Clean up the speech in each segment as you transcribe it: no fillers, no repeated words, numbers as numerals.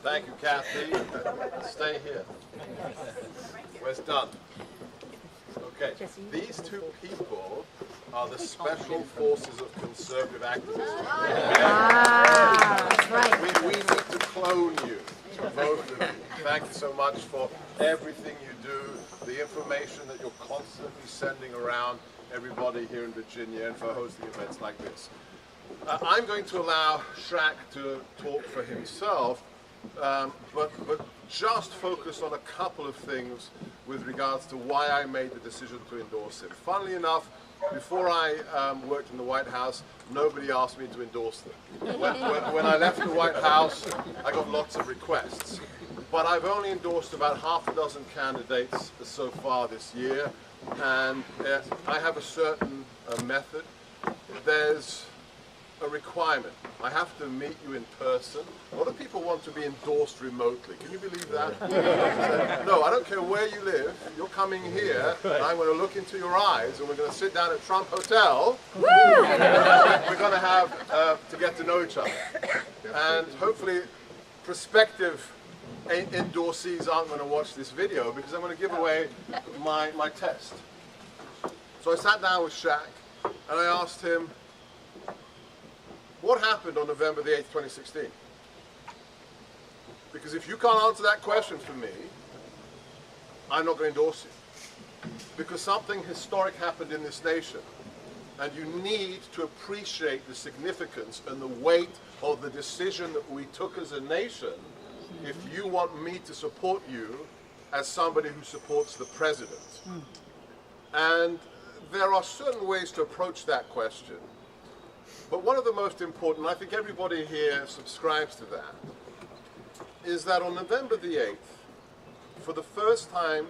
Thank you, Kathy. Stay here. Where's Dunn? Okay, these two people are the special forces of conservative activism. That's right. We need to clone you, both of you. Thank you so much for everything you do, the information that you're constantly sending around everybody here in Virginia, and for hosting events like this. I'm going to allow Shaq to talk for himself, but just focus on a couple of things with regards to why I made the decision to endorse him. Funnily enough, before I worked in the White House, nobody asked me to endorse them. When I left the White House, I got lots of requests. But I've only endorsed about half a dozen candidates so far this year, and I have a certain method. There's a requirement. I have to meet you in person. A lot of people want to be endorsed remotely. Can you believe that? So, no, I don't care where you live. You're coming here, and I'm going to look into your eyes, and we're going to sit down at Trump Hotel. We're going to have to get to know each other. And hopefully, prospective endorsees aren't going to watch this video, because I'm going to give away my test. So I sat down with Shaq, and I asked him, what happened on November the 8th, 2016? Because if you can't answer that question for me, I'm not going to endorse you. Because something historic happened in this nation, and you need to appreciate the significance and the weight of the decision that we took as a nation if you want me to support you as somebody who supports the president. And there are certain ways to approach that question. But one of the most important, I think everybody here subscribes to that, is that on November the 8th, for the first time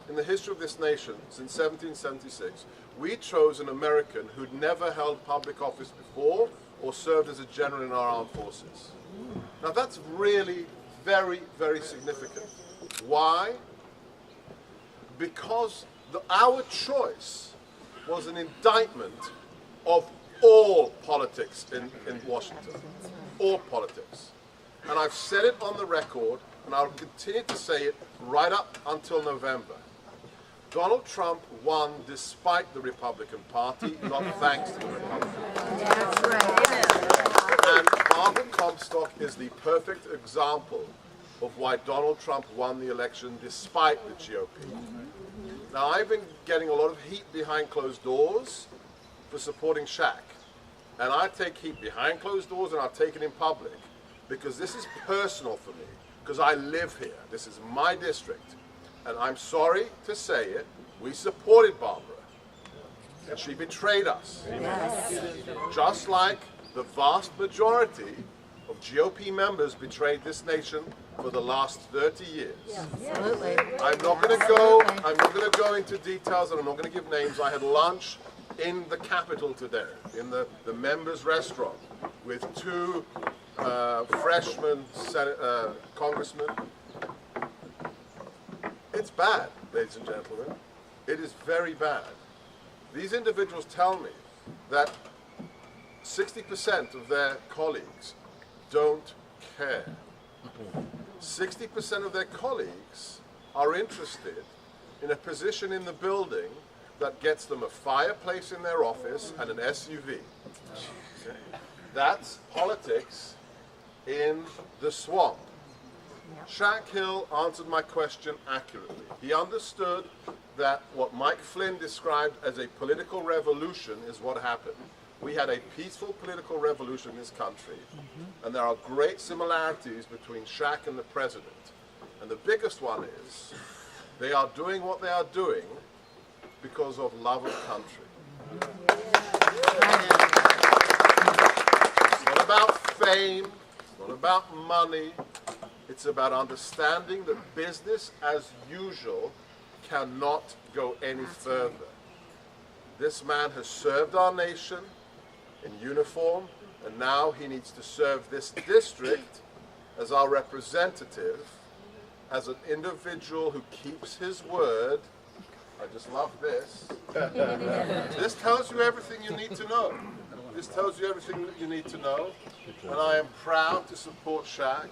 in the history of this nation since 1776, we chose an American who'd never held public office before or served as a general in our armed forces. Now that's really very, very significant. Why? Because our choice was an indictment of all politics in Washington, all politics. And I've said it on the record, and I'll continue to say it right up until November. Donald Trump won despite the Republican Party, not thanks to the Republican Party. That's right. And Barbara Comstock is the perfect example of why Donald Trump won the election despite the GOP. Now, I've been getting a lot of heat behind closed doors for supporting Shaq. And I take heat behind closed doors, and I'll take it in public, because this is personal for me, because I live here. This is my district. And I'm sorry to say it, we supported Barbara. And she betrayed us. Yes. Just like the vast majority of GOP members betrayed this nation for the last 30 years. Absolutely. I'm not going to go into details, and I'm not going to give names. I had lunch in the Capitol today, in the members' restaurant, with two freshman congressmen. It's bad, ladies and gentlemen. It is very bad. These individuals tell me that 60% of their colleagues don't care. 60% of their colleagues are interested in a position in the building that gets them a fireplace in their office and an SUV. That's politics in the swamp. Shaq Hill answered my question accurately. He understood that what Mike Flynn described as a political revolution is what happened. We had a peaceful political revolution in this country, and there are great similarities between Shaq and the president. And the biggest one is, they are doing what they are doing because of love of country. It's not about fame, it's not about money, it's about understanding that business as usual cannot go any further. This man has served our nation in uniform, and now he needs to serve this district as our representative, as an individual who keeps his word. I just love this. This tells you everything you need to know. This tells you everything that you need to know. And I am proud to support Shaq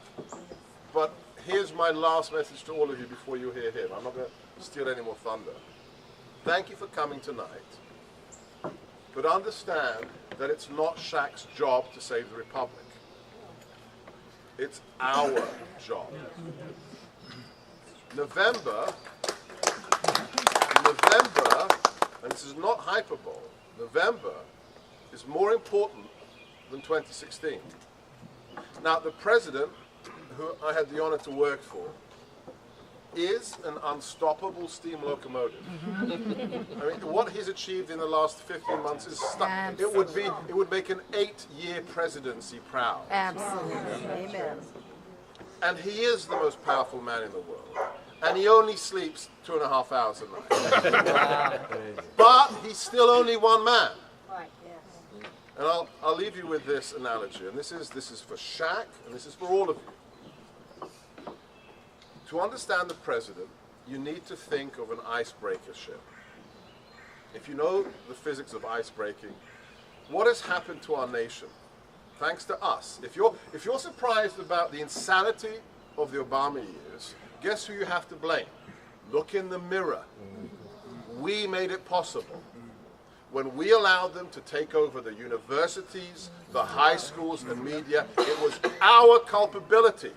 But here's my last message to all of you before you hear him. I'm not going to steal any more thunder. Thank you for coming tonight. But understand that it's not Shaq's job to save the Republic. It's our job. November, and this is not hyperbole, November is more important than 2016. Now, the president, who I had the honor to work for, is an unstoppable steam locomotive. I mean, what he's achieved in the last 15 months is it would make an 8-year presidency proud. Absolutely. Amen. And he is the most powerful man in the world. And he only sleeps 2.5 hours a night. But he's still only one man. Right, yes. And I'll leave you with this analogy, and this is for Shaq, and this is for all of you. To understand the president, you need to think of an icebreaker ship. If you know the physics of icebreaking, what has happened to our nation? Thanks to us. If you're surprised about the insanity of the Obama years, guess who you have to blame? Look in the mirror. We made it possible. When we allowed them to take over the universities, the high schools, and media, it was our culpability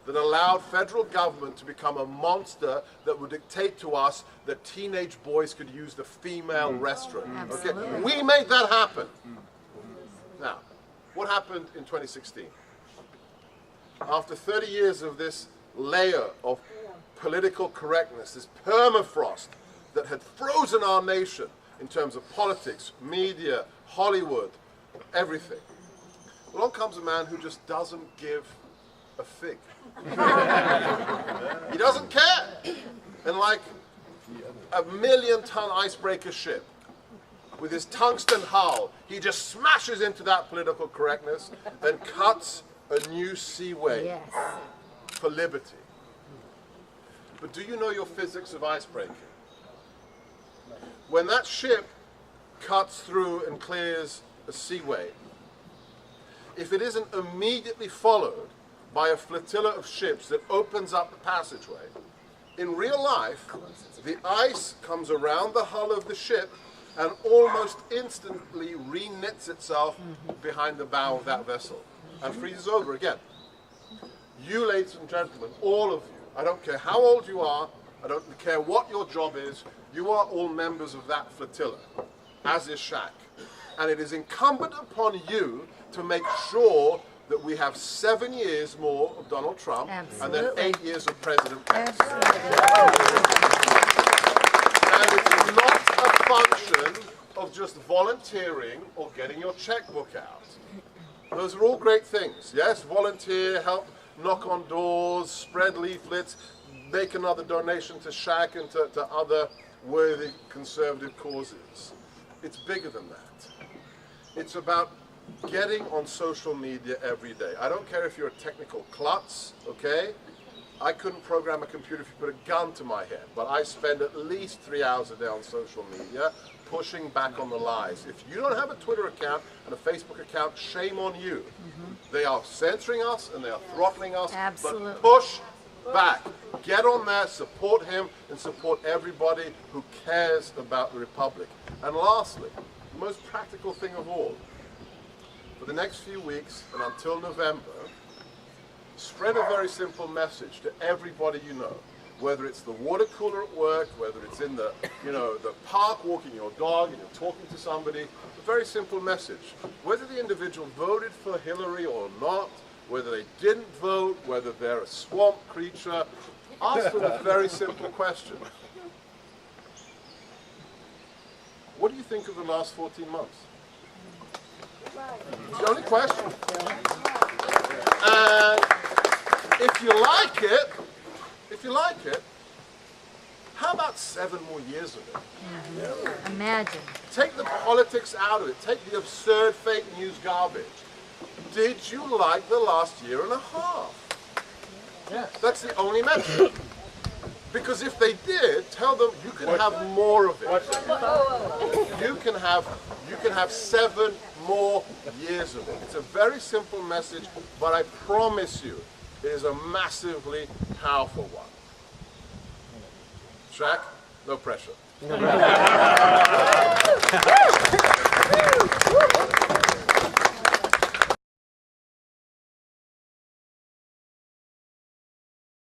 that allowed federal government to become a monster that would dictate to us that teenage boys could use the female restroom. Okay? We made that happen. Now, what happened in 2016? After 30 years of this layer of political correctness, this permafrost that had frozen our nation in terms of politics, media, Hollywood, everything. Along comes a man who just doesn't give a fig. He doesn't care. And like a 1,000,000-ton icebreaker ship with his tungsten hull, he just smashes into that political correctness and cuts a new seaway for liberty. But do you know your physics of icebreaking? When that ship cuts through and clears a seaway, if it isn't immediately followed by a flotilla of ships that opens up the passageway, in real life, the ice comes around the hull of the ship and almost instantly re-knits itself behind the bow of that vessel and freezes over again. You, ladies and gentlemen, all of you, I don't care how old you are, I don't care what your job is, you are all members of that flotilla, as is Shaq. And it is incumbent upon you to make sure that we have 7 years more of Donald Trump and then 8 years of President Pence. And it's not a function of just volunteering or getting your checkbook out. Those are all great things. Yes, volunteer, help knock on doors, spread leaflets, make another donation to Shaq and to other worthy conservative causes. It's bigger than that. It's about getting on social media every day. I don't care if you're a technical klutz, okay? I couldn't program a computer if you put a gun to my head, but I spend at least 3 hours a day on social media pushing back on the lies. If you don't have a Twitter account and a Facebook account, shame on you. They are censoring us and they are throttling us, but push back. Get on there, support him, and support everybody who cares about the Republic. And lastly, the most practical thing of all, for the next few weeks and until November, spread a very simple message to everybody you know, whether it's the water cooler at work, whether it's in the, the park walking your dog and you're talking to somebody, a very simple message. Whether the individual voted for Hillary or not, whether they didn't vote, whether they're a swamp creature, ask them a very simple question. What do you think of the last 14 months? It's the only question. And if you like it, how about 7 more years of it? Imagine. Take the politics out of it. Take the absurd fake news garbage. Did you like the last year and a half? Yes. That's the only metric. Because if they did, tell them you can have more of it. You can have 7 more years of it. It's a very simple message, but I promise you, It is a massively powerful one. Shaq, no pressure.